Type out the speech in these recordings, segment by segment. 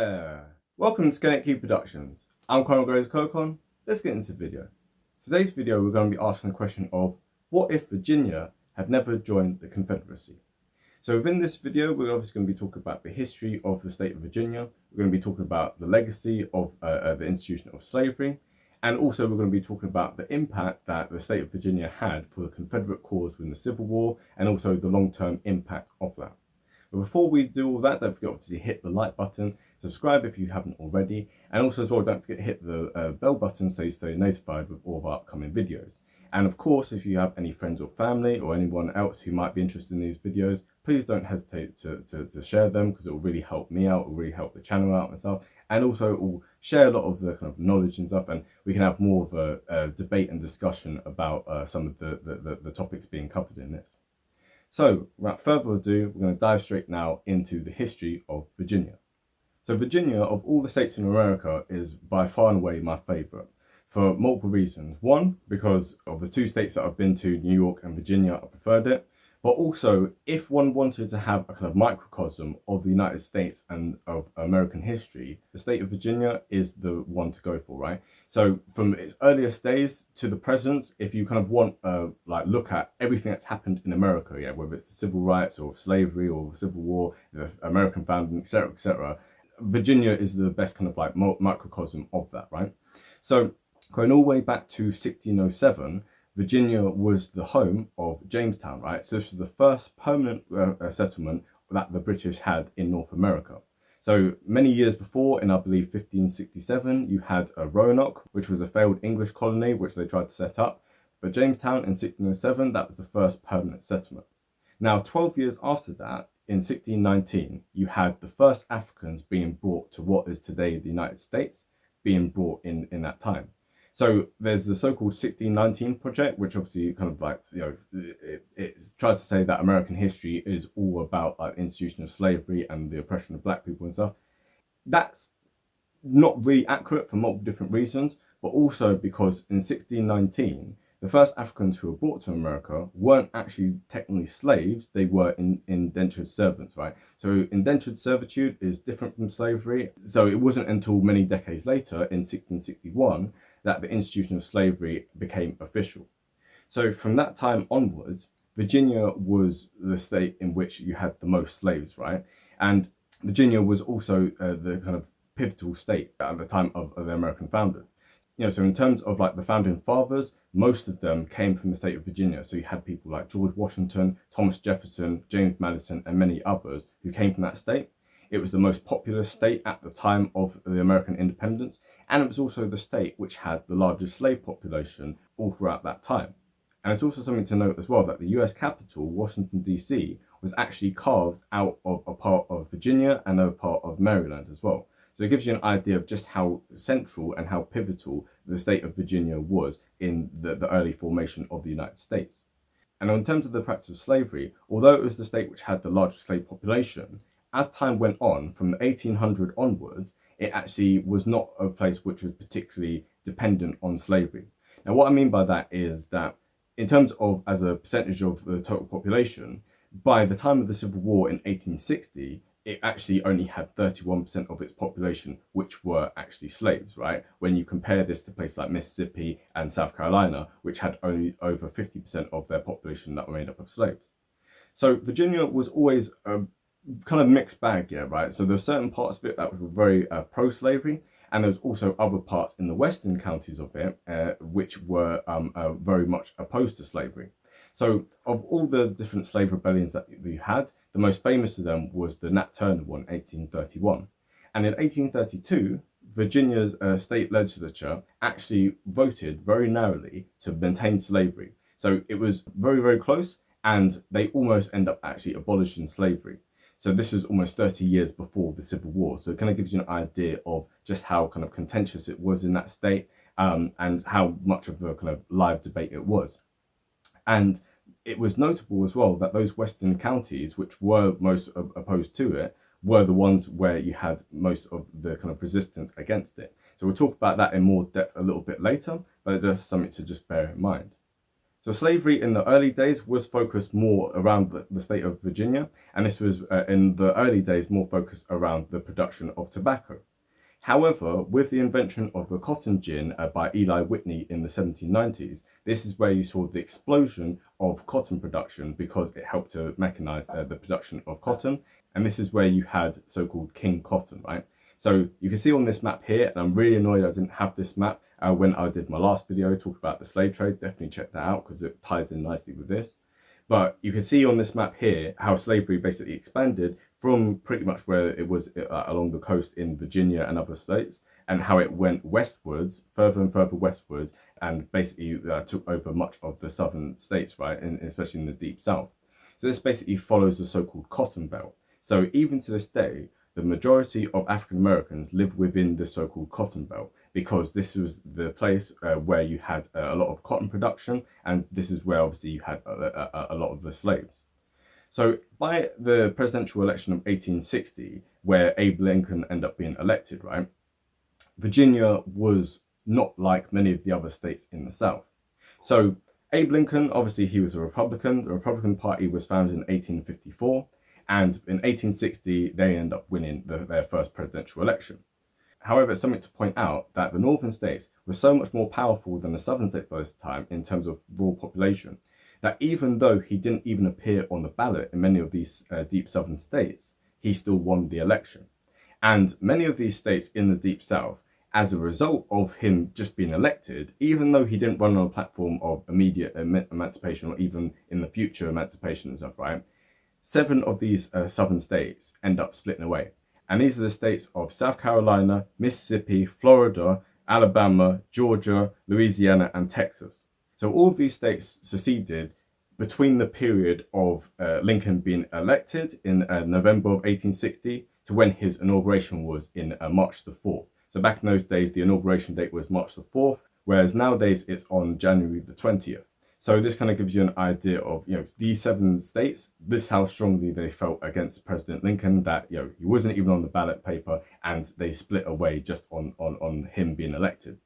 there! Welcome to Skeleton Key Productions. I'm Conor Graves Kokon. Let's get into the video. Today's video we're going to be asking the question of what if Virginia had never joined the Confederacy? So within this video we're obviously going to be talking about the history of the state of Virginia, we're going to be talking about the legacy of the institution of slavery, and also we're going to be talking about the impact that the state of Virginia had for the Confederate cause within the Civil War, and also the long-term impact of that. But before we do all that, don't forget obviously hit the like button, subscribe if you haven't already, and also as well don't forget to hit the bell button so you stay notified with all of our upcoming videos. And of course, if you have any friends or family or anyone else who might be interested in these videos, please don't hesitate to share them, because it will really help me out, it will really help the channel out and stuff, and also it will share a lot of the kind of knowledge and stuff, and we can have more of a debate and discussion about some of the topics being covered in this. So, without further ado, we're going to dive straight now into the history of Virginia. So Virginia, of all the states in America, is by far and away my favourite, for multiple reasons. One, because of the two states that I've been to, New York and Virginia, I preferred it. But also, if one wanted to have a kind of microcosm of the United States and of American history, the state of Virginia is the one to go for, right? So from its earliest days to the present, if you kind of want look at everything that's happened in America, yeah, whether it's the civil rights or slavery or the Civil War, the American founding, etc., Virginia is the best kind of like microcosm of that, right? So going all the way back to 1607, Virginia was the home of Jamestown, right? So this was the first permanent settlement that the British had in North America. So many years before, in I believe 1567, you had Roanoke, which was a failed English colony, which they tried to set up. But Jamestown in 1607, that was the first permanent settlement. Now, 12 years after that, in 1619, you had the first Africans being brought to what is today the United States, being brought in that time. So there's the so-called 1619 project, which obviously kind of like, you know, it tries to say that American history is all about like the institution of slavery and the oppression of black people and stuff. That's not really accurate for multiple different reasons, but also because in 1619, the first Africans who were brought to America weren't actually technically slaves, they were indentured servants, right? So indentured servitude is different from slavery. So it wasn't until many decades later, in 1661, that the institution of slavery became official. So from that time onwards, Virginia was the state in which you had the most slaves, right? And Virginia was also the kind of pivotal state at the time of the American founding. You know, so in terms of like the founding fathers, most of them came from the state of Virginia. So you had people like George Washington, Thomas Jefferson, James Madison, and many others who came from that state. It was the most populous state at the time of the American independence, and it was also the state which had the largest slave population all throughout that time. And it's also something to note as well that the US capital, Washington, DC, was actually carved out of a part of Virginia and a part of Maryland as well. So it gives you an idea of just how central and how pivotal the state of Virginia was in the early formation of the United States. And in terms of the practice of slavery, although it was the state which had the largest slave population, as time went on, from the 1800 onwards, it actually was not a place which was particularly dependent on slavery. Now, what I mean by that is that in terms of as a percentage of the total population, by the time of the Civil War in 1860, it actually only had 31% of its population which were actually slaves, right? When you compare this to places like Mississippi and South Carolina, which had only over 50% of their population that were made up of slaves. So Virginia was always a kind of mixed bag, yeah, right? So there's certain parts of it that were very pro-slavery, and there's also other parts in the western counties of it which were very much opposed to slavery. So of all the different slave rebellions that we had, the most famous of them was the Nat Turner one, 1831. And in 1832, Virginia's state legislature actually voted very narrowly to maintain slavery. So it was very, very close, and they almost end up actually abolishing slavery. So this was almost 30 years before the Civil War. So it kind of gives you an idea of just how kind of contentious it was in that state, and how much of a kind of live debate it was. And it was notable as well that those western counties, which were most opposed to it, were the ones where you had most of the kind of resistance against it. So we'll talk about that in more depth a little bit later, but it's just something to just bear in mind. So slavery in the early days was focused more around the state of Virginia, and this was in the early days more focused around the production of tobacco. However, with the invention of the cotton gin by Eli Whitney in the 1790s, this is where you saw the explosion of cotton production because it helped to mechanize the production of cotton. And this is where you had so-called King Cotton, right? So you can see on this map here, and I'm really annoyed I didn't have this map when I did my last video talk about the slave trade. Definitely check that out because it ties in nicely with this. But you can see on this map here how slavery basically expanded from pretty much where it was along the coast in Virginia and other states, and how it went westwards, further and further westwards, and basically took over much of the southern states, right, and especially in the deep south. So this basically follows the so-called Cotton Belt. So even to this day, the majority of African Americans live within the so-called Cotton Belt because this was the place where you had a lot of cotton production, and this is where obviously you had a lot of the slaves. So by the presidential election of 1860, where Abe Lincoln ended up being elected, right, Virginia was not like many of the other states in the South. So Abe Lincoln, obviously he was a Republican. The Republican Party was founded in 1854. And in 1860, they end up winning their first presidential election. However, it's something to point out that the northern states were so much more powerful than the southern states by this time in terms of raw population, that even though he didn't even appear on the ballot in many of these deep southern states, he still won the election. And many of these states in the deep south, as a result of him just being elected, even though he didn't run on a platform of immediate emancipation or even in the future emancipation and stuff, right? 7 of these southern states end up splitting away. And these are the states of South Carolina, Mississippi, Florida, Alabama, Georgia, Louisiana, and Texas. So all of these states seceded between the period of Lincoln being elected in November of 1860 to when his inauguration was in March the 4th. So back in those days, the inauguration date was March the 4th, whereas nowadays it's on January the 20th. So this kind of gives you an idea of, these 7 states, this is how strongly they felt against President Lincoln, that, he wasn't even on the ballot paper and they split away just on him being elected.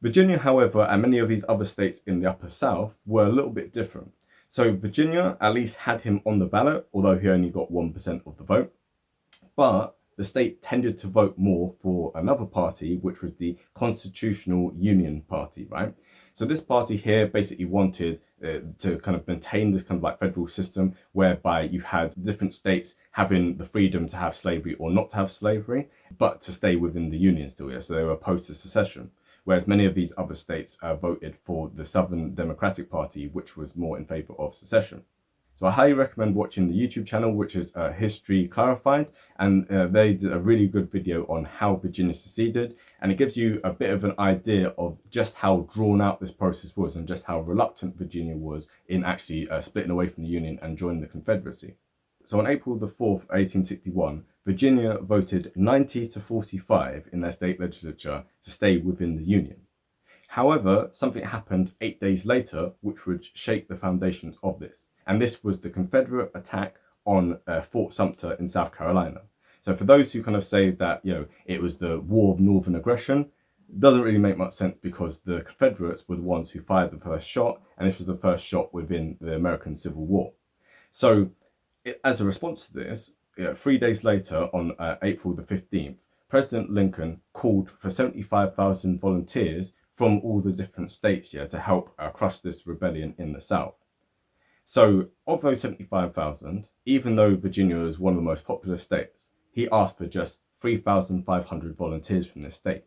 Virginia, however, and many of these other states in the upper South were a little bit different. So Virginia at least had him on the ballot, although he only got 1% of the vote. But the state tended to vote more for another party, which was the Constitutional Union Party, right? So this party here basically wanted to kind of maintain this kind of like federal system whereby you had different states having the freedom to have slavery or not to have slavery, but to stay within the Union still. Yeah? So they were opposed to secession, whereas many of these other states voted for the Southern Democratic Party, which was more in favor of secession. So I highly recommend watching the YouTube channel, which is History Clarified, and they did a really good video on how Virginia seceded, and it gives you a bit of an idea of just how drawn out this process was and just how reluctant Virginia was in actually splitting away from the Union and joining the Confederacy. So on April the 4th, 1861, Virginia voted 90 to 45 in their state legislature to stay within the Union. However, something happened 8 days later, which would shake the foundations of this. And this was the Confederate attack on Fort Sumter in South Carolina. So for those who kind of say that, it was the War of Northern Aggression, it doesn't really make much sense because the Confederates were the ones who fired the first shot, and this was the first shot within the American Civil War. So as a response to this, 3 days later, on April the 15th, President Lincoln called for 75,000 volunteers from all the different states to help crush this rebellion in the South. So of those 75,000, even though Virginia is one of the most populous states, he asked for just 3,500 volunteers from this state.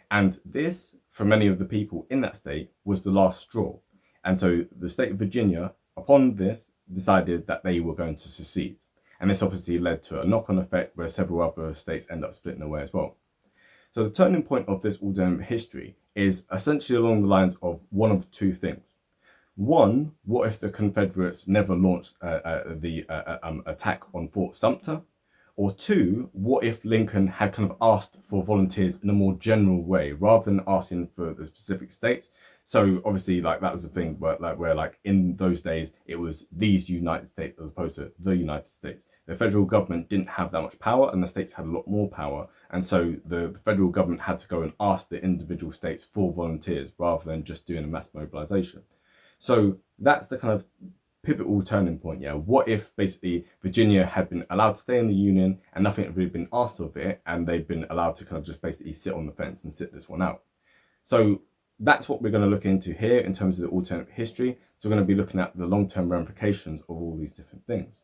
And this, for many of the people in that state, was the last straw. And so the state of Virginia, upon this, decided that they were going to secede. And this obviously led to a knock-on effect where several other states end up splitting away as well. So the turning point of this alternate history is essentially along the lines of one of 2 things. One, what if the Confederates never launched the attack on Fort Sumter? Or 2, what if Lincoln had kind of asked for volunteers in a more general way rather than asking for the specific states? So obviously, that was the thing where in those days it was these United States as opposed to the United States. The federal government didn't have that much power, and the states had a lot more power, and so the federal government had to go and ask the individual states for volunteers rather than just doing a mass mobilization. So that's the kind of pivotal turning point. Yeah, what if basically Virginia had been allowed to stay in the Union and nothing had really been asked of it, and they'd been allowed to kind of just basically sit on the fence and sit this one out? So that's what we're going to look into here in terms of the alternative history. So we're going to be looking at the long-term ramifications of all these different things.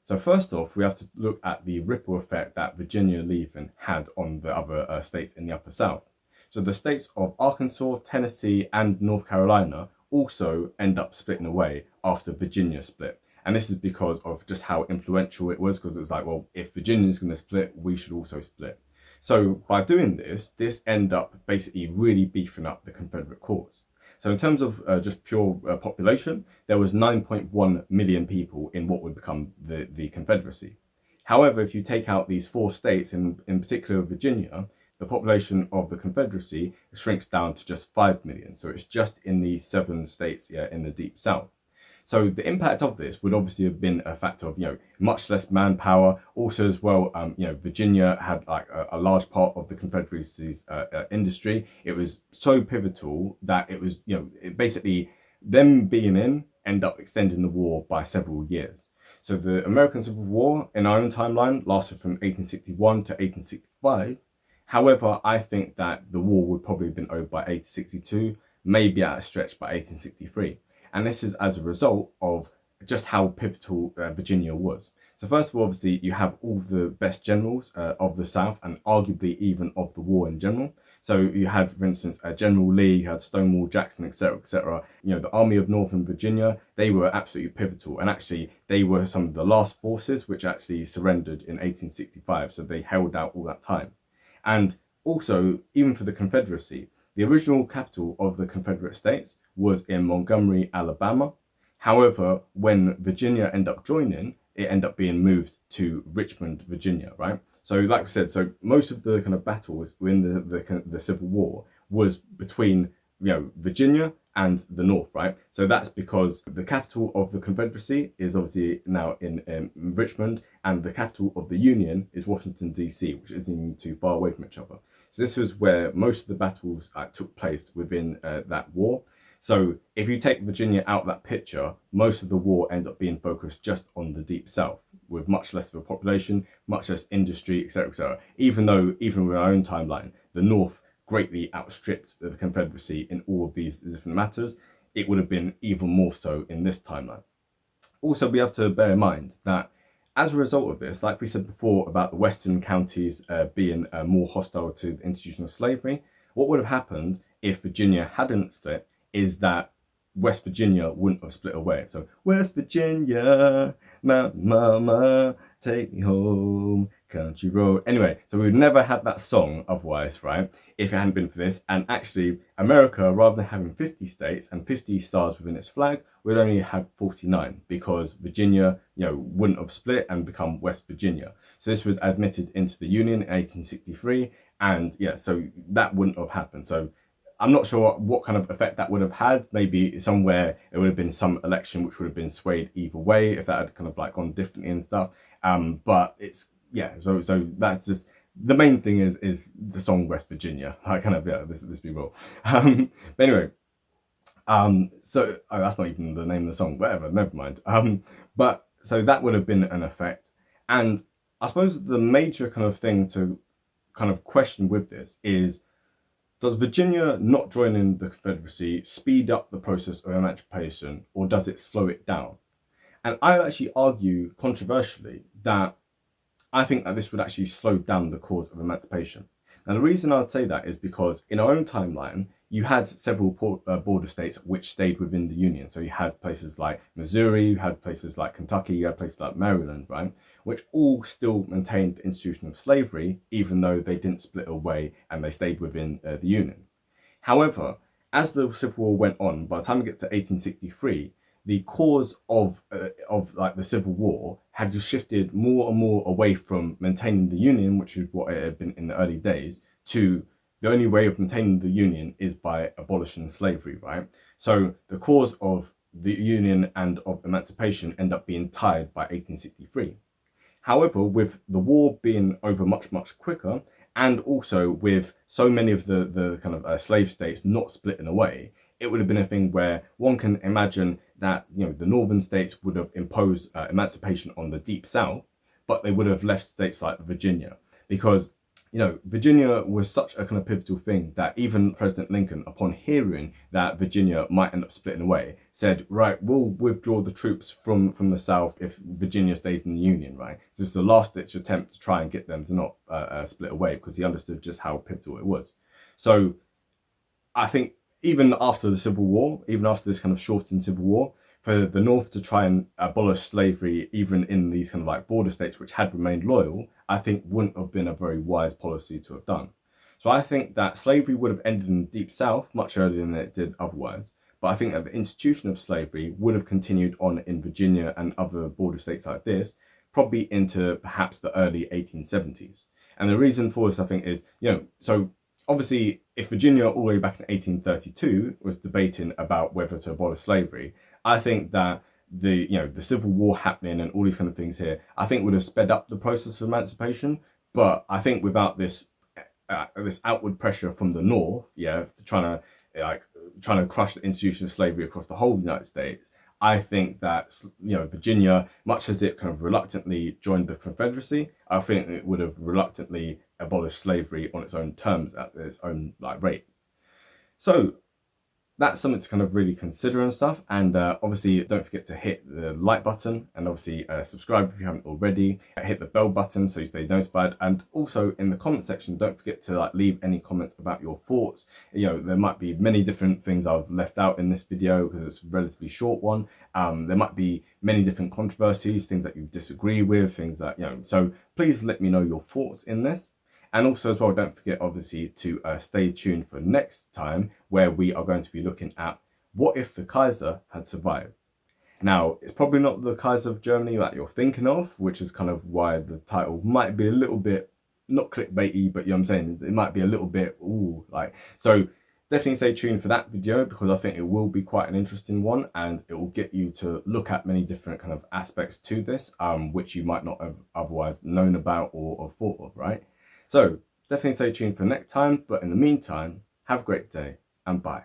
So first off, we have to look at the ripple effect that Virginia leaving had on the other states in the Upper South. So the states of Arkansas, Tennessee, and North Carolina also end up splitting away after Virginia split. And this is because of just how influential it was, because it was like, well, if Virginia's going to split, we should also split. So by doing this ended up basically really beefing up the Confederate cause. So in terms of just pure population, there was 9.1 million people in what would become the Confederacy. However, if you take out these 4 states, in particular Virginia, the population of the Confederacy shrinks down to just 5 million. So it's just in the 7 states in the Deep South. So the impact of this would obviously have been a factor of, much less manpower. Also as well, Virginia had like a large part of the Confederacy's industry. It was so pivotal that it was, it basically them being in end up extending the war by several years. So the American Civil War in our own timeline lasted from 1861 to 1865. However, I think that the war would probably have been over by 1862, maybe at a stretch by 1863. And this is as a result of just how pivotal Virginia was. So first of all, obviously, you have all the best generals of the South and arguably even of the war in general. So you had, for instance, General Lee, you had Stonewall Jackson, etc., etc. The Army of Northern Virginia, they were absolutely pivotal. And actually, they were some of the last forces which actually surrendered in 1865. So they held out all that time. And also, even for the Confederacy, the original capital of the Confederate States was in Montgomery, Alabama. However, when Virginia ended up joining, it ended up being moved to Richmond, Virginia, right? So like we said, so most of the kind of battles in the Civil War was between, Virginia and the North, right? So that's because the capital of the Confederacy is obviously now in Richmond, and the capital of the Union is Washington, D.C., which isn't even too far away from each other. So this was where most of the battles took place within that war. So if you take Virginia out of that picture, most of the war ends up being focused just on the Deep South, with much less of a population, much less industry, etc., etc. Even with our own timeline, the North greatly outstripped the Confederacy in all of these different matters, it would have been even more so in this timeline. Also, we have to bear in mind that as a result of this, like we said before about the western counties being more hostile to the institution of slavery, what would have happened if Virginia hadn't split is that West Virginia wouldn't have split away. So West Virginia, mama, take me home, country road. Anyway, so we would never have that song otherwise, right? If it hadn't been for this. And actually, America, rather than having 50 states and 50 stars within its flag, would only have 49 because Virginia, wouldn't have split and become West Virginia. So this was admitted into the Union in 1863. And so that wouldn't have happened. So I'm not sure what kind of effect that would have had. Maybe somewhere it would have been some election which would have been swayed either way if that had kind of like gone differently and stuff. But it's, so that's just, the main thing is the song West Virginia. I kind of, let's be real. But anyway, so that's not even the name of the song, whatever, never mind. But so that would have been an effect. And I suppose the major kind of thing to kind of question with this is, does Virginia not joining the Confederacy speed up the process of emancipation, or does it slow it down? And I actually argue controversially that I think that this would actually slow down the cause of emancipation. Now, the reason I'd say that is because in our own timeline, you had several border states which stayed within the Union. So you had places like Missouri, you had places like Kentucky, you had places like Maryland, right? Which all still maintained the institution of slavery, even though they didn't split away and they stayed within the Union. However, as the Civil War went on, by the time we get to 1863, the cause of like the Civil War had just shifted more and more away from maintaining the Union, which is what it had been in the early days, to the only way of maintaining the Union is by abolishing slavery, right? So the cause of the Union and of emancipation end up being tied by 1863. However, with the war being over much, much quicker, and also with so many of the kind of slave states not splitting away, it would have been a thing where one can imagine that, you know, the northern states would have imposed emancipation on the deep south, but they would have left states like Virginia, because, you know, Virginia was such a kind of pivotal thing that even President Lincoln, upon hearing that Virginia might end up splitting away, said, right, we'll withdraw the troops from the South if Virginia stays in the Union, right? So it's the last ditch attempt to try and get them to not split away, because he understood just how pivotal it was. So I think even after the Civil War, even after this kind of shortened Civil War, for the North to try and abolish slavery, even in these kind of like border states which had remained loyal, I think wouldn't have been a very wise policy to have done. So I think that slavery would have ended in the Deep South much earlier than it did otherwise. But I think that the institution of slavery would have continued on in Virginia and other border states like this, probably into perhaps the early 1870s. And the reason for this, I think, is, you know, so obviously, if Virginia all the way back in 1832 was debating about whether to abolish slavery, I think that the Civil War happening and all these kind of things here, I think would have sped up the process of emancipation. But I think without this outward pressure from the North, trying to crush the institution of slavery across the whole United States, I think that, you know, Virginia, much as it kind of reluctantly joined the Confederacy, I think it would have reluctantly abolished slavery on its own terms at its own rate. So that's something to kind of really consider and stuff. And obviously, don't forget to hit the like button, and obviously subscribe if you haven't already. Hit the bell button so you stay notified. And also in the comment section, don't forget to leave any comments about your thoughts. You know, there might be many different things I've left out in this video because it's a relatively short one. There might be many different controversies, things that you disagree with, things that, you know, so please let me know your thoughts in this. And also as well, don't forget obviously to stay tuned for next time, where we are going to be looking at what if the Kaiser had survived. Now, it's probably not the Kaiser of Germany that you're thinking of, which is kind of why the title might be a little bit, not clickbaity, but you know what I'm saying, it might be a little bit, so definitely stay tuned for that video, because I think it will be quite an interesting one, and it will get you to look at many different kind of aspects to this, which you might not have otherwise known about or thought of, right? So definitely stay tuned for next time, but in the meantime, have a great day and bye.